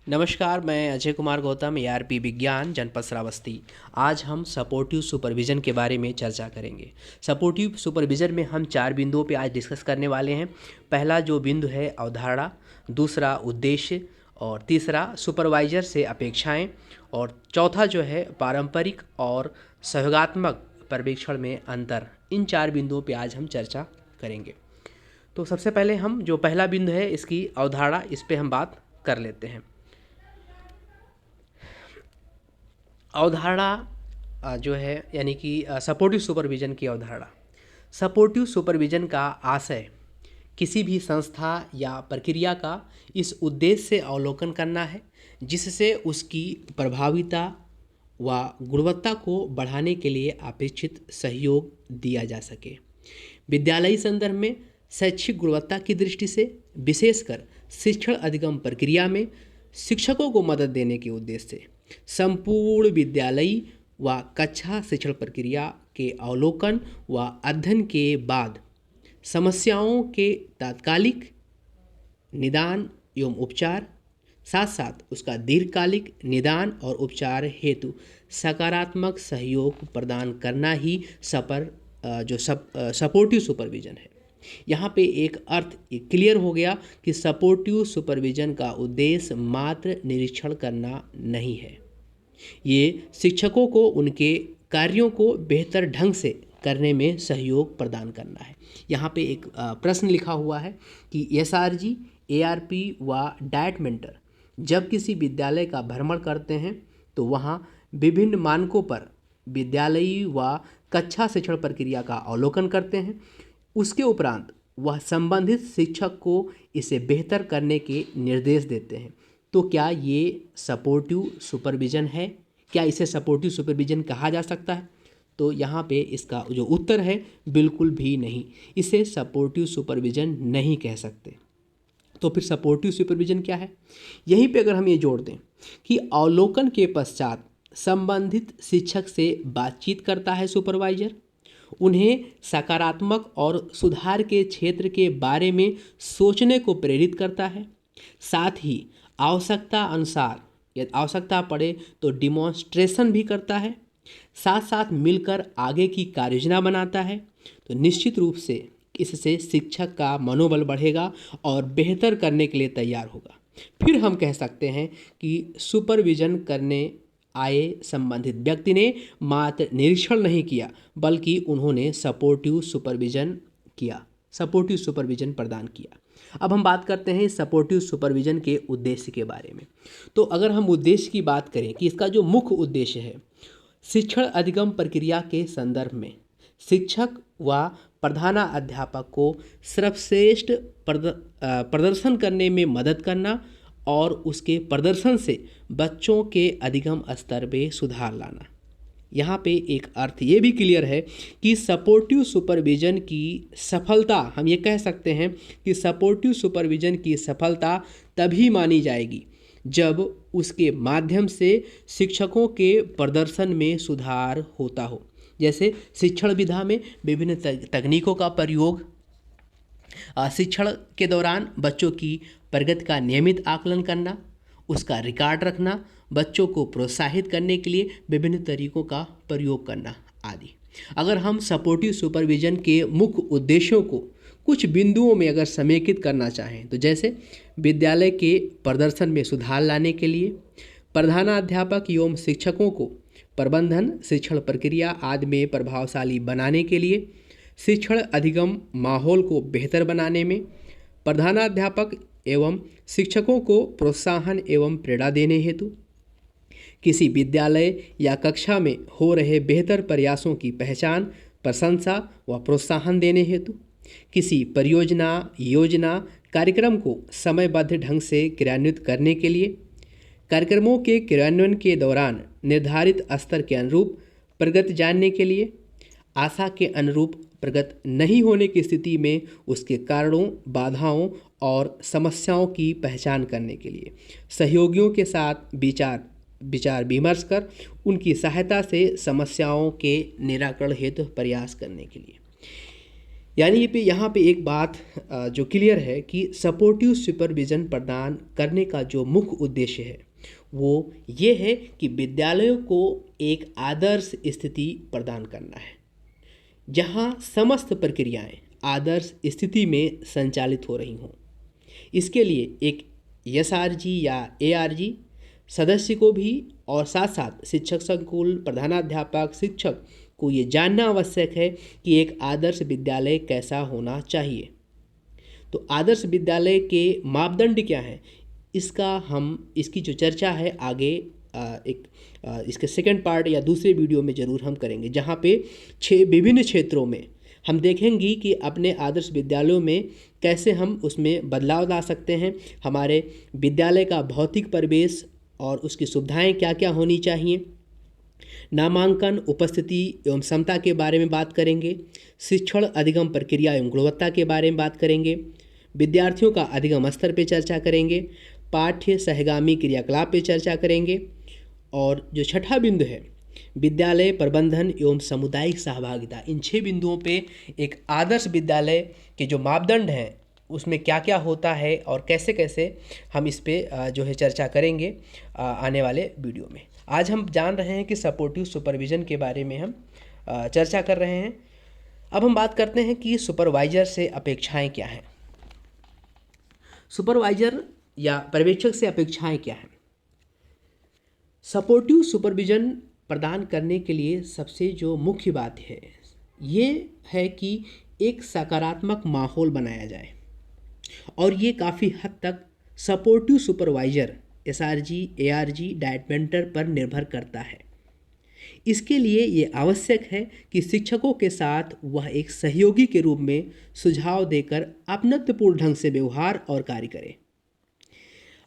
नमस्कार, मैं अजय कुमार गौतम, एआरपी विज्ञान, जनपद श्रावस्ती। आज हम सपोर्टिव सुपरविज़न के बारे में चर्चा करेंगे। सपोर्टिव सुपरविज़न में हम 4 बिंदुओं पे आज डिस्कस करने वाले हैं। पहला जो बिंदु है अवधारणा, दूसरा उद्देश्य और तीसरा सुपरवाइज़र से अपेक्षाएं और चौथा जो है पारंपरिक और सहयोगात्मक पर्यवेक्षण में अंतर। इन 4 बिंदुओं पे आज हम चर्चा करेंगे। तो सबसे पहले हम जो पहला बिंदु है इसकी अवधारणा, इस पे हम बात कर लेते हैं। अवधारणा जो है यानी कि सपोर्टिव सुपरविज़न की अवधारणा। सपोर्टिव सुपरविज़न का आशय किसी भी संस्था या प्रक्रिया का इस उद्देश्य से अवलोकन करना है जिससे उसकी प्रभाविता व गुणवत्ता को बढ़ाने के लिए अपेक्षित सहयोग दिया जा सके। विद्यालयी संदर्भ में शैक्षिक गुणवत्ता की दृष्टि से विशेषकर शिक्षण अधिगम प्रक्रिया में शिक्षकों को मदद देने के उद्देश्य से संपूर्ण विद्यालयी व कक्षा शिक्षण प्रक्रिया के अवलोकन व अध्ययन के बाद समस्याओं के तात्कालिक निदान एवं उपचार, साथ साथ उसका दीर्घकालिक निदान और उपचार हेतु सकारात्मक सहयोग प्रदान करना ही सपोर्टिव सुपरविज़न है। यहाँ पे एक अर्थ क्लियर हो गया कि सपोर्टिव सुपरविज़न का उद्देश्य मात्र निरीक्षण करना नहीं है, ये शिक्षकों को उनके कार्यों को बेहतर ढंग से करने में सहयोग प्रदान करना है। यहाँ पे एक प्रश्न लिखा हुआ है कि एसआरजी, एआरपी व डाइट मेंटर जब किसी विद्यालय का भ्रमण करते हैं तो वहाँ विभिन्न मानकों पर विद्यालयी व कक्षा शिक्षण प्रक्रिया का अवलोकन करते हैं। उसके उपरांत वह संबंधित शिक्षक को इसे बेहतर करने के निर्देश देते हैं। तो क्या ये सपोर्टिव सुपरविज़न है? क्या इसे सपोर्टिव सुपरविज़न कहा जा सकता है? तो यहाँ पे इसका जो उत्तर है बिल्कुल भी नहीं, इसे सपोर्टिव सुपरविज़न नहीं कह सकते। तो फिर सपोर्टिव सुपरविज़न क्या है? यहीं पे अगर हम ये जोड़ दें कि अवलोकन के पश्चात संबंधित शिक्षक से बातचीत करता है सुपरवाइजर, उन्हें सकारात्मक और सुधार के क्षेत्र के बारे में सोचने को प्रेरित करता है, साथ ही आवश्यकता अनुसार यदि आवश्यकता पड़े तो डिमॉन्स्ट्रेशन भी करता है, साथ साथ मिलकर आगे की कार्ययोजना बनाता है। तो निश्चित रूप से इससे शिक्षक का मनोबल बढ़ेगा और बेहतर करने के लिए तैयार होगा। फिर हम कह सकते हैं कि सुपरविज़न करने आए संबंधित व्यक्ति ने मात्र निरीक्षण नहीं किया बल्कि उन्होंने सपोर्टिव सुपरविज़न किया, सपोर्टिव सुपरविज़न प्रदान किया। अब हम बात करते हैं सपोर्टिव सुपरविज़न के उद्देश्य के बारे में। तो अगर हम उद्देश्य की बात करें कि इसका जो मुख्य उद्देश्य है, शिक्षण अधिगम प्रक्रिया के संदर्भ में शिक्षक व प्रधानाध्यापक को सर्वश्रेष्ठ प्रदर्शन करने में मदद करना और उसके प्रदर्शन से बच्चों के अधिगम स्तर में सुधार लाना। यहाँ पे एक अर्थ ये भी क्लियर है कि सपोर्टिव सुपरविज़न की सफलता, हम ये कह सकते हैं कि सपोर्टिव सुपरविज़न की सफलता तभी मानी जाएगी जब उसके माध्यम से शिक्षकों के प्रदर्शन में सुधार होता हो। जैसे शिक्षण विधा में विभिन्न तकनीकों का प्रयोग, शिक्षण के दौरान बच्चों की प्रगति का नियमित आकलन करना, उसका रिकॉर्ड रखना, बच्चों को प्रोत्साहित करने के लिए विभिन्न तरीकों का प्रयोग करना आदि। अगर हम सपोर्टिव सुपरविज़न के मुख्य उद्देश्यों को कुछ बिंदुओं में अगर समेकित करना चाहें तो जैसे विद्यालय के प्रदर्शन में सुधार लाने के लिए प्रधानाध्यापक एवं शिक्षकों को प्रबंधन, शिक्षण प्रक्रिया आदि में प्रभावशाली बनाने के लिए, शिक्षण अधिगम माहौल को बेहतर बनाने में, प्रधानाध्यापक एवं शिक्षकों को प्रोत्साहन एवं प्रेरणा देने हेतु, किसी विद्यालय या कक्षा में हो रहे बेहतर प्रयासों की पहचान, प्रशंसा व प्रोत्साहन देने हेतु, किसी परियोजना, योजना, कार्यक्रम को समयबद्ध ढंग से क्रियान्वित करने के लिए, कार्यक्रमों के क्रियान्वयन के दौरान निर्धारित स्तर के अनुरूप प्रगति जानने के लिए, आशा के अनुरूप प्रगति नहीं होने की स्थिति में उसके कारणों, बाधाओं और समस्याओं की पहचान करने के लिए, सहयोगियों के साथ विचार विमर्श कर उनकी सहायता से समस्याओं के निराकरण हेतु प्रयास करने के लिए। यानी यहाँ पे एक बात जो क्लियर है कि सपोर्टिव सुपरविज़न प्रदान करने का जो मुख्य उद्देश्य है वो ये है कि विद्यालयों को एक आदर्श स्थिति प्रदान करना है जहाँ समस्त प्रक्रियाएं आदर्श स्थिति में संचालित हो रही हों। इसके लिए एक एसआरजी या एआरजी सदस्य को भी और साथ साथ शिक्षक संकुल प्रधानाध्यापक शिक्षक को ये जानना आवश्यक है कि एक आदर्श विद्यालय कैसा होना चाहिए। तो आदर्श विद्यालय के मापदंड क्या हैं, इसकी जो चर्चा है आगे इसके सेकंड पार्ट या दूसरे वीडियो में ज़रूर हम करेंगे, जहाँ पे 6 विभिन्न क्षेत्रों में हम देखेंगे कि अपने आदर्श विद्यालयों में कैसे हम उसमें बदलाव ला सकते हैं। हमारे विद्यालय का भौतिक परिवेश और उसकी सुविधाएं क्या क्या होनी चाहिए, नामांकन उपस्थिति एवं क्षमता के बारे में बात करेंगे, शिक्षण अधिगम प्रक्रिया एवं गुणवत्ता के बारे में बात करेंगे, विद्यार्थियों का अधिगम स्तर पर चर्चा करेंगे, पाठ्य सहगामी क्रियाकलाप पे चर्चा करेंगे और जो छठा बिंदु है विद्यालय प्रबंधन एवं सामुदायिक सहभागिता। इन 6 बिंदुओं पे एक आदर्श विद्यालय के जो मापदंड हैं उसमें क्या क्या होता है और कैसे कैसे हम इस पे जो है चर्चा करेंगे आने वाले वीडियो में। आज हम जान रहे हैं कि सपोर्टिव सुपरविज़न के बारे में हम चर्चा कर रहे हैं। अब हम बात करते हैं कि सुपरवाइज़र से अपेक्षाएं क्या हैं। सुपरवाइज़र या पर्यवेक्षक से अपेक्षाएं क्या हैं। सपोर्टिव सुपरविज़न प्रदान करने के लिए सबसे जो मुख्य बात है ये है कि एक सकारात्मक माहौल बनाया जाए और ये काफ़ी हद तक supportive supervisor SRG ARG diet mentor पर निर्भर करता है। इसके लिए ये आवश्यक है कि शिक्षकों के साथ वह एक सहयोगी के रूप में सुझाव देकर अपनत्वपूर्ण ढंग से व्यवहार और कार्य करे।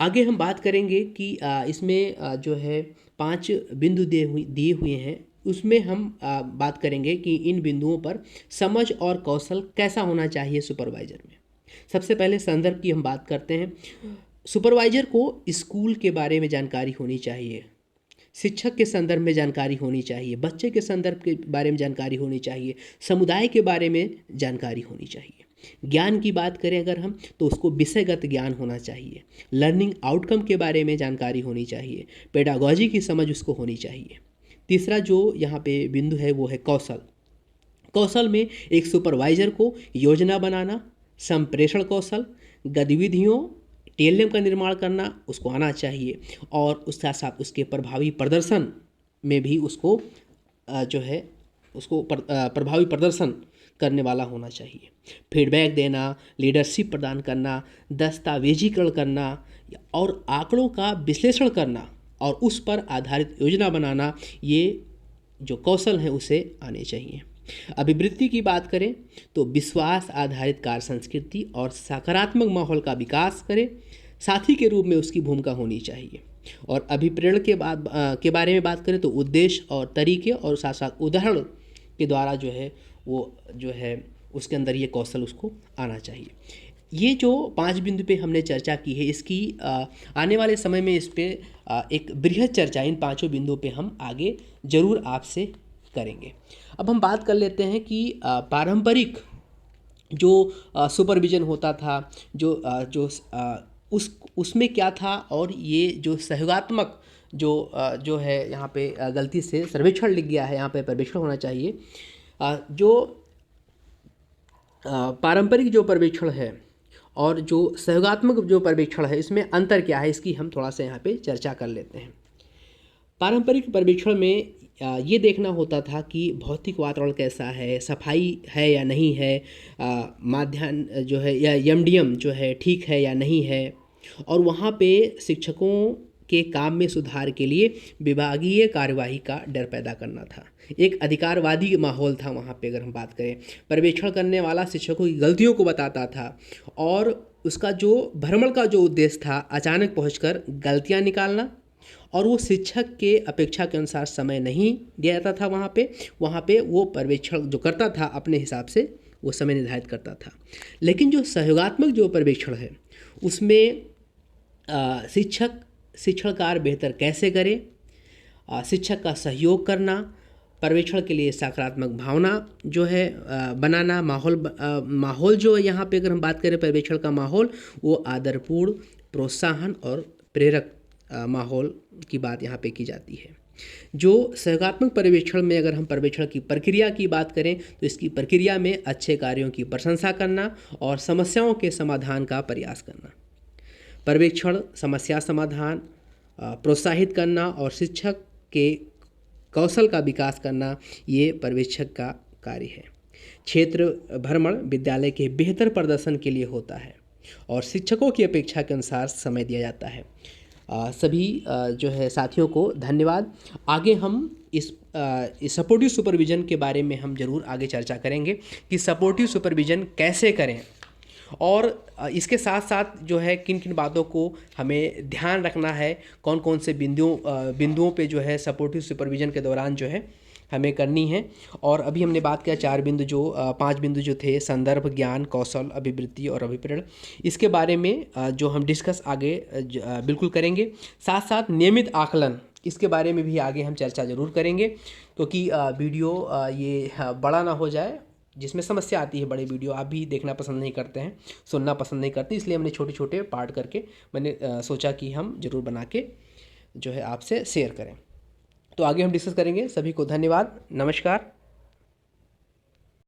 आगे हम बात करेंगे कि इसमें जो है 5 बिंदु दिए हुए हैं, उसमें हम बात करेंगे कि इन बिंदुओं पर समझ और कौशल कैसा होना चाहिए सुपरवाइज़र में। सबसे पहले संदर्भ की हम बात करते हैं। सुपरवाइज़र को स्कूल के बारे में जानकारी होनी चाहिए, शिक्षक के संदर्भ में जानकारी होनी चाहिए, बच्चे के संदर्भ के बारे में जानकारी होनी चाहिए, समुदाय के बारे में जानकारी होनी चाहिए। ज्ञान की बात करें अगर हम तो उसको विषयगत ज्ञान होना चाहिए, लर्निंग आउटकम के बारे में जानकारी होनी चाहिए, पेडागॉजी की समझ उसको होनी चाहिए। तीसरा जो यहाँ पे बिंदु है वो है कौशल। कौशल में एक सुपरवाइज़र को योजना बनाना, संप्रेषण कौशल, गतिविधियों टीएलएम का निर्माण करना उसको आना चाहिए और उसके साथ साथ उसके प्रभावी प्रदर्शन में भी उसको जो है उसको प्रभावी प्रदर्शन करने वाला होना चाहिए। फीडबैक देना, लीडरशिप प्रदान करना, दस्तावेजीकरण करना और आंकड़ों का विश्लेषण करना और उस पर आधारित योजना बनाना, ये जो कौशल हैं उसे आने चाहिए। अभिवृद्धि की बात करें तो विश्वास आधारित कार्य संस्कृति और सकारात्मक माहौल का विकास करें, साथी के रूप में उसकी भूमिका होनी चाहिए। और अभिप्रेरण के बारे में बात करें तो उद्देश्य और तरीके और साथ साथ उदाहरण के द्वारा जो है वो जो है उसके अंदर ये कौशल उसको आना चाहिए। ये जो 5 बिंदु पे हमने चर्चा की है, इसकी आने वाले समय में इस पे एक बृहद चर्चा इन 5 बिंदुओं पे हम आगे ज़रूर आपसे करेंगे। अब हम बात कर लेते हैं कि पारंपरिक जो सुपरविज़न होता था जो उसमें क्या था और ये जो सहयोगात्मक जो है यहाँ पे गलती से सर्वेक्षण लिख गया है, यहाँ पे पर्यवेक्षण होना चाहिए। जो पारंपरिक जो पर्यवेक्षण है और जो सहयोगात्मक जो पर्यवेक्षण है इसमें अंतर क्या है, इसकी हम थोड़ा सा यहाँ पे चर्चा कर लेते हैं। पारंपरिक पर्यवेक्षण में ये देखना होता था कि भौतिक वातावरण कैसा है, सफाई है या नहीं है, माध्याह्न जो है या एमडीएम जो है ठीक है या नहीं है, और वहाँ पे शिक्षकों के काम में सुधार के लिए विभागीय कार्यवाही का डर पैदा करना था। एक अधिकारवादी माहौल था वहाँ पे। अगर हम बात करें, पर्यवेक्षण करने वाला शिक्षकों की गलतियों को बताता था और उसका जो भ्रमण का जो उद्देश्य था अचानक पहुंचकर गलतियाँ निकालना, और वो शिक्षक के अपेक्षा के अनुसार समय नहीं दिया जाता था वहाँ पे वो पर्यवेक्षण जो करता था अपने हिसाब से वो समय निर्धारित करता था। लेकिन जो सहयोगात्मक जो पर्यवेक्षण है उसमें शिक्षण कार्य बेहतर कैसे करे, शिक्षक का सहयोग करना, पर्यवेक्षण के लिए सकारात्मक भावना जो है बनाना, माहौल जो यहाँ पे अगर हम बात करें पर्यवेक्षण का माहौल, वो आदरपूर्ण, प्रोत्साहन और प्रेरक माहौल की बात यहाँ पे की जाती है। जो सहयोगात्मक पर्यवेक्षण में अगर हम पर्यवेक्षण की प्रक्रिया की बात करें तो इसकी प्रक्रिया में अच्छे कार्यों की प्रशंसा करना और समस्याओं के समाधान का प्रयास करना। पर्यवेक्षण समस्या समाधान प्रोत्साहित करना और शिक्षक के कौशल का विकास करना, ये पर्यवेक्षक का कार्य है। क्षेत्र भ्रमण विद्यालय के बेहतर प्रदर्शन के लिए होता है और शिक्षकों की अपेक्षा के अनुसार समय दिया जाता है। सभी जो है साथियों को धन्यवाद। आगे हम इस सपोर्टिव सुपरविज़न के बारे में हम ज़रूर आगे चर्चा करेंगे कि सपोर्टिव सुपरविज़न कैसे करें और इसके साथ साथ जो है किन किन बातों को हमें ध्यान रखना है, कौन कौन से बिंदुओं पे जो है सपोर्टिव सुपरविज़न के दौरान जो है हमें करनी है। और अभी हमने बात किया 5 बिंदु जो थे, संदर्भ, ज्ञान, कौशल, अभिवृत्ति और अभिप्रेरण। इसके बारे में जो हम डिस्कस आगे बिल्कुल करेंगे। साथ साथ नियमित आकलन, इसके बारे में भी आगे हम चर्चा ज़रूर करेंगे, क्योंकि वीडियो ये बड़ा ना हो जाए। जिसमें समस्या आती है बड़े वीडियो आप भी देखना पसंद नहीं करते हैं, सुनना पसंद नहीं करते, इसलिए हमने छोटे छोटे पार्ट करके मैंने सोचा कि हम ज़रूर बना के जो है आपसे शेयर करें। तो आगे हम डिस्कस करेंगे। सभी को धन्यवाद, नमस्कार।